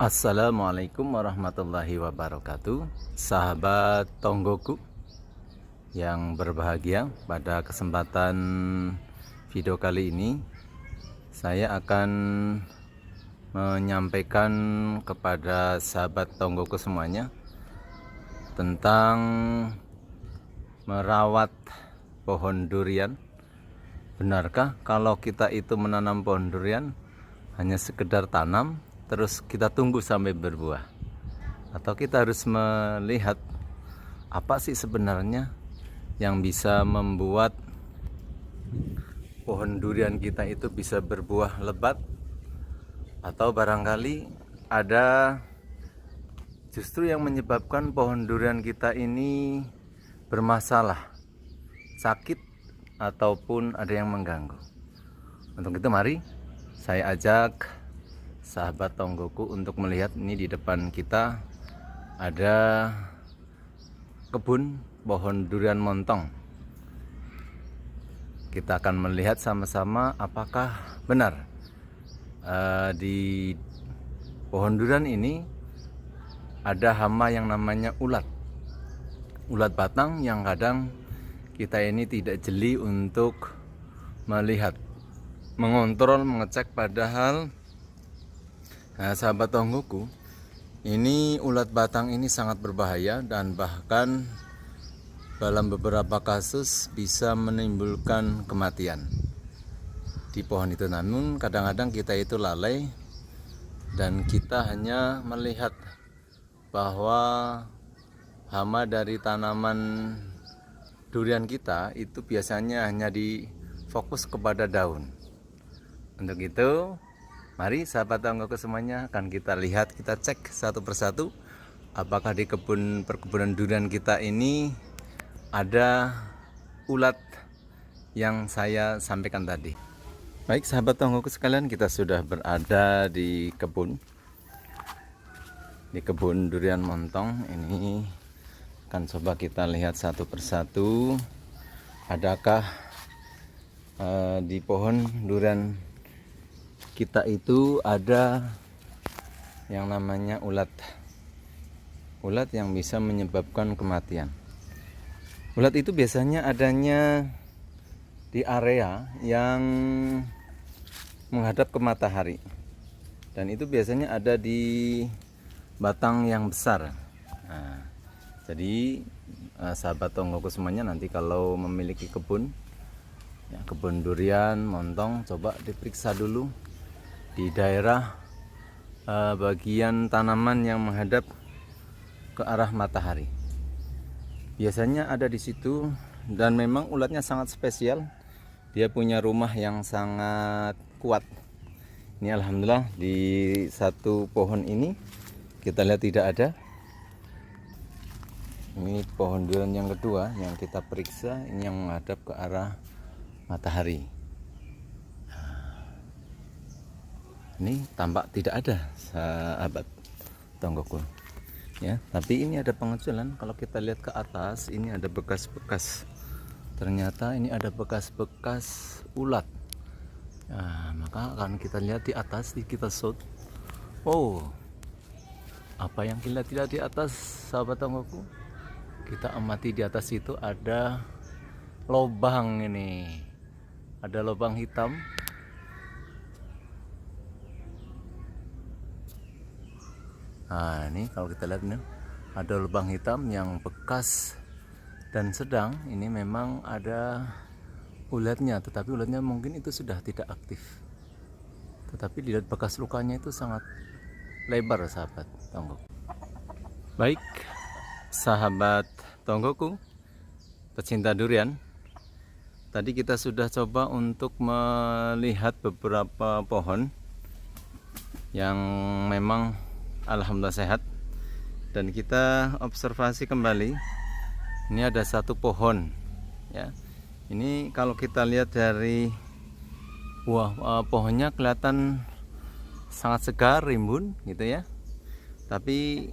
Assalamualaikum warahmatullahi wabarakatuh. Sahabat Tonggoku yang berbahagia, pada kesempatan video kali ini saya akan menyampaikan kepada sahabat Tonggoku semuanya tentang merawat pohon durian. Benarkah kalau kita itu menanam pohon durian hanya sekedar tanam terus kita tunggu sampai berbuah? Atau kita harus melihat apa sih sebenarnya yang bisa membuat pohon durian kita itu bisa berbuah lebat? Atau barangkali ada justru yang menyebabkan pohon durian kita ini bermasalah, sakit, ataupun ada yang mengganggu. Untuk itu mari saya ajak sahabat Tonggoku untuk melihat. Ini di depan kita ada kebun pohon durian montong. Kita akan melihat sama-sama apakah benar di pohon durian ini ada hama yang namanya ulat batang, yang kadang kita ini tidak jeli untuk melihat, mengontrol, mengecek. Padahal sahabat Tonggoku, ini ulat batang ini sangat berbahaya dan bahkan dalam beberapa kasus bisa menimbulkan kematian di pohon itu. Namun kadang-kadang kita itu lalai dan kita hanya melihat bahwa hama dari tanaman durian kita itu biasanya hanya difokus kepada daun. Untuk itu mari sahabat Tonggoku semuanya akan kita lihat, kita cek satu persatu apakah di perkebunan durian kita ini ada ulat yang saya sampaikan tadi. Baik sahabat Tonggoku sekalian, kita sudah berada di kebun durian montong ini. Akan coba kita lihat satu persatu adakah di pohon durian kita itu ada yang namanya ulat yang bisa menyebabkan kematian. Ulat itu biasanya adanya di area yang menghadap ke matahari, dan itu biasanya ada di batang yang besar. Nah, jadi sahabat Tonggoku semuanya, nanti kalau memiliki kebun durian montong, coba diperiksa dulu di daerah bagian tanaman yang menghadap ke arah matahari. Biasanya ada di situ, dan memang ulatnya sangat spesial. Dia punya rumah yang sangat kuat. Ini alhamdulillah di satu pohon ini kita lihat tidak ada. Ini pohon durian yang kedua yang kita periksa, ini yang menghadap ke arah matahari. Ini tampak tidak ada sahabat Tonggoku ya, tapi ini ada pengecualian. Kalau kita lihat ke atas, ini ada bekas-bekas, ternyata ini ada bekas-bekas ulat. Nah, maka akan kita lihat di atas, kita shoot. Oh, apa yang kita lihat di atas sahabat Tonggoku? Kita amati di atas itu ada lubang, ini ada lubang hitam. Nah, ini kalau kita lihat ini ada lubang hitam yang bekas dan sedang. Ini memang ada ulatnya, tetapi ulatnya mungkin itu sudah tidak aktif. Tetapi dilihat bekas lukanya itu sangat lebar sahabat Tonggoku. Baik sahabat Tonggoku, pecinta durian, tadi kita sudah coba untuk melihat beberapa pohon yang memang alhamdulillah sehat, dan kita observasi kembali. Ini ada satu pohon ya. Ini kalau kita lihat dari pohonnya kelihatan sangat segar, rimbun gitu ya. Tapi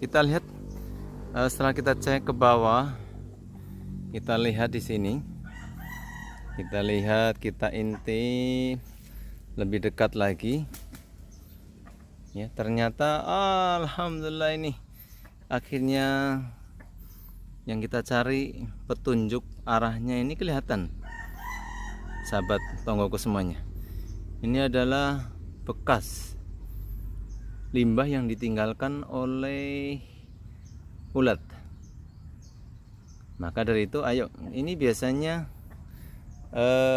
kita lihat setelah kita cek ke bawah, kita lihat di sini, kita intip lebih dekat lagi. Ya, ternyata alhamdulillah ini akhirnya yang kita cari petunjuk arahnya ini kelihatan, sahabat tonggoku semuanya. Ini adalah bekas limbah yang ditinggalkan oleh ulat. Maka dari itu ayo, ini biasanya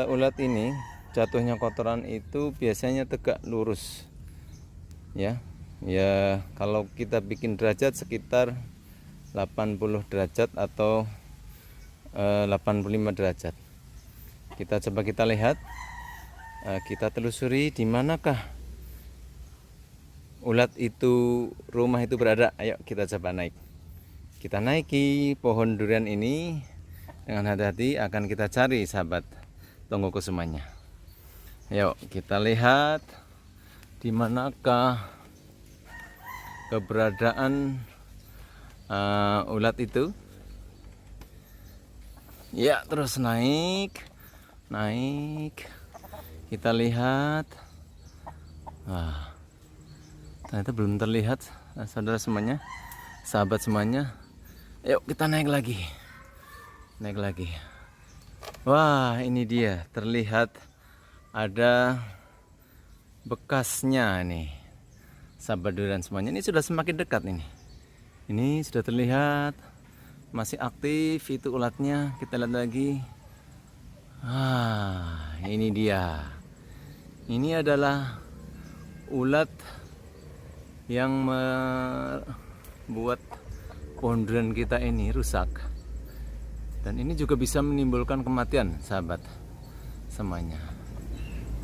ulat ini jatuhnya kotoran itu biasanya tegak lurus. Ya, kalau kita bikin derajat sekitar 80 derajat atau 85 derajat. Kita lihat, kita telusuri di manakah ulat itu, rumah itu berada. Ayo kita coba naik. Kita naiki pohon durian ini dengan hati-hati, akan kita cari sahabat tonggoku semuanya. Ayo kita lihat di manakah keberadaan ulat itu. Ya, terus naik. Kita lihat. Wah, ternyata belum terlihat, saudara semuanya, sahabat semuanya. Ayo kita naik lagi. Wah, ini dia, terlihat ada bekasnya nih, sahabat durian semuanya. Ini sudah semakin dekat ini. Ini sudah terlihat masih aktif itu ulatnya. Kita lihat lagi. Ini dia. Ini adalah ulat yang membuat pohon durian kita ini rusak. Dan ini juga bisa menimbulkan kematian, sahabat semuanya.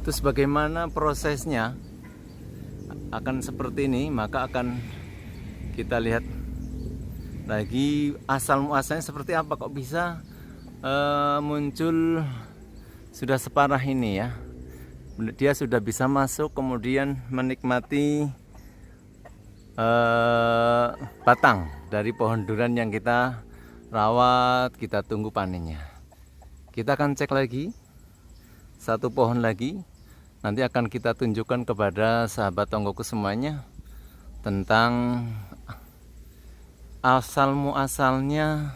Terus bagaimana prosesnya akan seperti ini, maka akan kita lihat lagi asal muasalnya seperti apa, kok bisa muncul sudah separah ini ya. Dia sudah bisa masuk kemudian menikmati batang dari pohon durian yang kita rawat, kita tunggu panennya. Kita akan cek lagi satu pohon lagi. Nanti akan kita tunjukkan kepada sahabat tonggoku semuanya tentang asal muasalnya,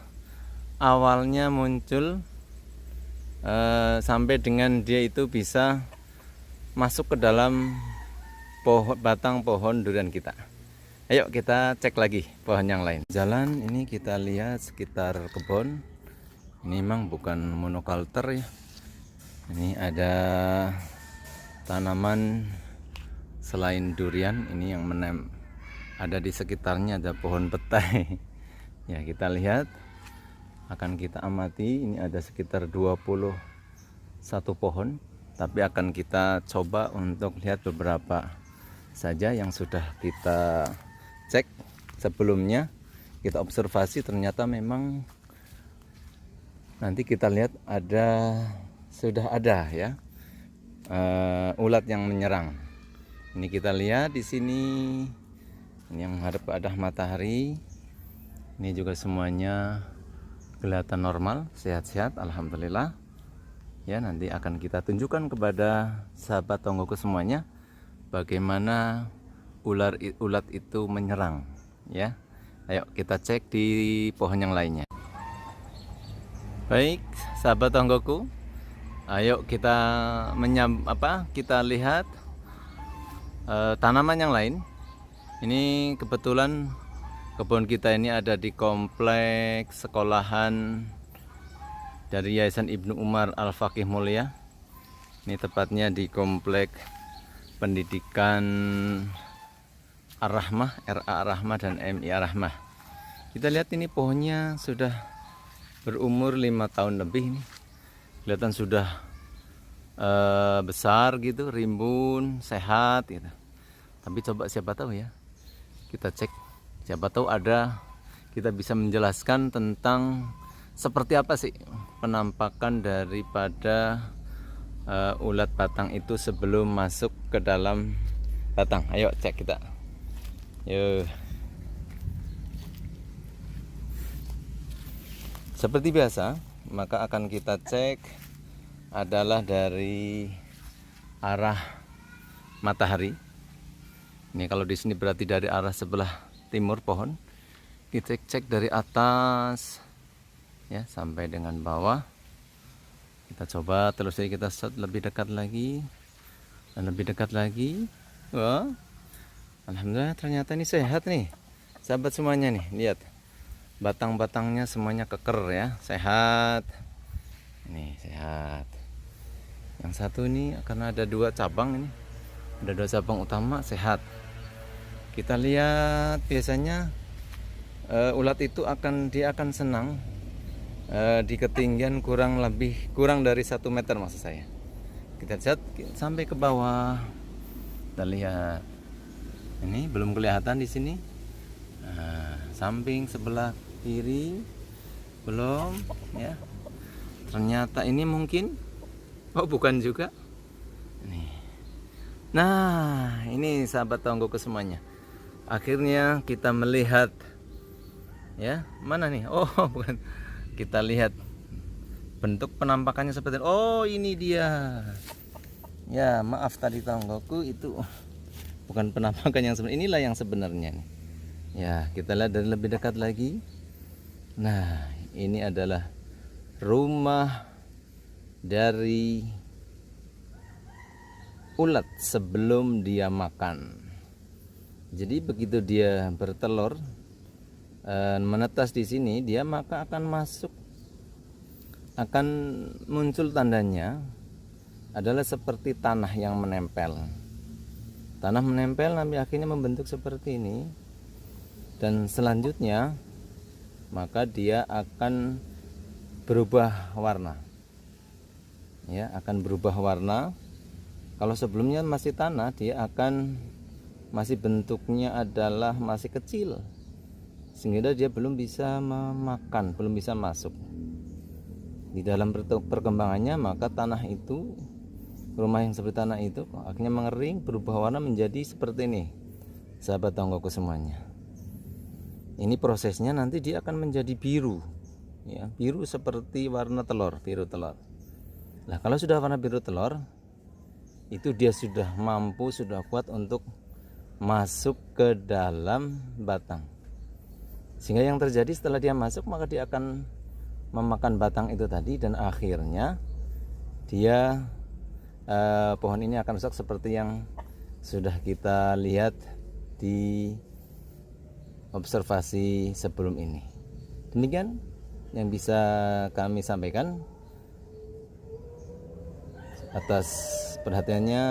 awalnya muncul sampai dengan dia itu bisa masuk ke dalam batang pohon durian kita. Ayo kita cek lagi pohon yang lain. Jalan ini kita lihat sekitar kebun. Ini memang bukan monokultur ya. Ini ada tanaman selain durian, ini yang ada di sekitarnya, ada pohon petai. Ya, kita lihat, akan kita amati. Ini ada sekitar 21 pohon, tapi akan kita coba untuk lihat beberapa saja yang sudah kita cek sebelumnya. Kita observasi, ternyata memang nanti kita lihat sudah ada ya ulat yang menyerang. Ini kita lihat di sini, ini yang hadap ada matahari. Ini juga semuanya kelihatan normal, sehat-sehat, alhamdulillah. Ya, nanti akan kita tunjukkan kepada sahabat tonggoku semuanya bagaimana ulat itu menyerang. Ya, ayo kita cek di pohon yang lainnya. Baik, sahabat tonggoku, ayo kita kita lihat tanaman yang lain. Ini kebetulan kebun kita ini ada di kompleks sekolahan dari Yayasan Ibnu Umar Al-Faqih Mulia. Ini tepatnya di kompleks pendidikan Ar-Rahmah, RA Ar-Rahmah dan MI Ar-Rahmah. Kita lihat ini pohonnya sudah berumur 5 tahun lebih. Ini kelihatan sudah besar gitu, rimbun, sehat gitu. Tapi coba siapa tahu ya, kita cek, siapa tahu kita bisa menjelaskan tentang seperti apa sih penampakan daripada ulat batang itu sebelum masuk ke dalam batang. Ayo cek kita. Yuk. Seperti biasa, maka akan kita cek adalah dari arah matahari. Ini kalau di sini berarti dari arah sebelah timur pohon. Kita cek dari atas ya sampai dengan bawah. Kita coba telusuri, kita shot lebih dekat lagi dan lebih dekat lagi. Wah, alhamdulillah ternyata ini sehat nih, sahabat semuanya nih. Lihat, batang-batangnya semuanya keker ya, sehat. Ini sehat. Yang satu ini karena ada 2 cabang ini, ada 2 cabang utama sehat. Kita lihat biasanya ulat itu dia akan senang di ketinggian kurang dari 1 meter maksud saya. Kita lihat sampai ke bawah. Kita lihat. Ini belum kelihatan di sini. Nah, samping sebelah kiri belum ya. Ternyata ini mungkin bukan juga. Nih. Nah, ini sahabat tonggoku semuanya. Akhirnya kita melihat ya, mana nih? Oh, bukan. Kita lihat bentuk penampakannya seperti ini. Oh, ini dia. Ya, maaf tadi tonggoku itu bukan penampakan yang sebenarnya. Inilah yang sebenarnya nih. Ya, kita lihat dari lebih dekat lagi. Nah, ini adalah rumah dari ulat sebelum dia makan. Jadi begitu dia bertelur menetas di sini, dia maka akan muncul tandanya adalah seperti tanah yang menempel. Tanah menempel nanti akhirnya membentuk seperti ini, dan selanjutnya maka dia akan berubah warna. Ya, akan berubah warna. Kalau sebelumnya masih tanah, dia akan masih bentuknya adalah masih kecil, sehingga dia belum bisa memakan, belum bisa masuk. Di dalam perkembangannya maka tanah itu, rumah yang seperti tanah itu akhirnya mengering, berubah warna menjadi seperti ini, sahabat tonggoku semuanya. Ini prosesnya nanti dia akan menjadi biru ya, biru seperti warna telur, biru telur. Nah, kalau sudah warna biru telur, itu dia sudah mampu, sudah kuat untuk masuk ke dalam batang. Sehingga yang terjadi setelah dia masuk, maka dia akan memakan batang itu tadi, dan akhirnya dia pohon ini akan rusak seperti yang sudah kita lihat di observasi sebelum ini. Demikian yang bisa kami sampaikan. Atas perhatiannya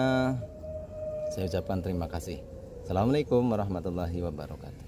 saya ucapkan terima kasih. Assalamualaikum warahmatullahi wabarakatuh.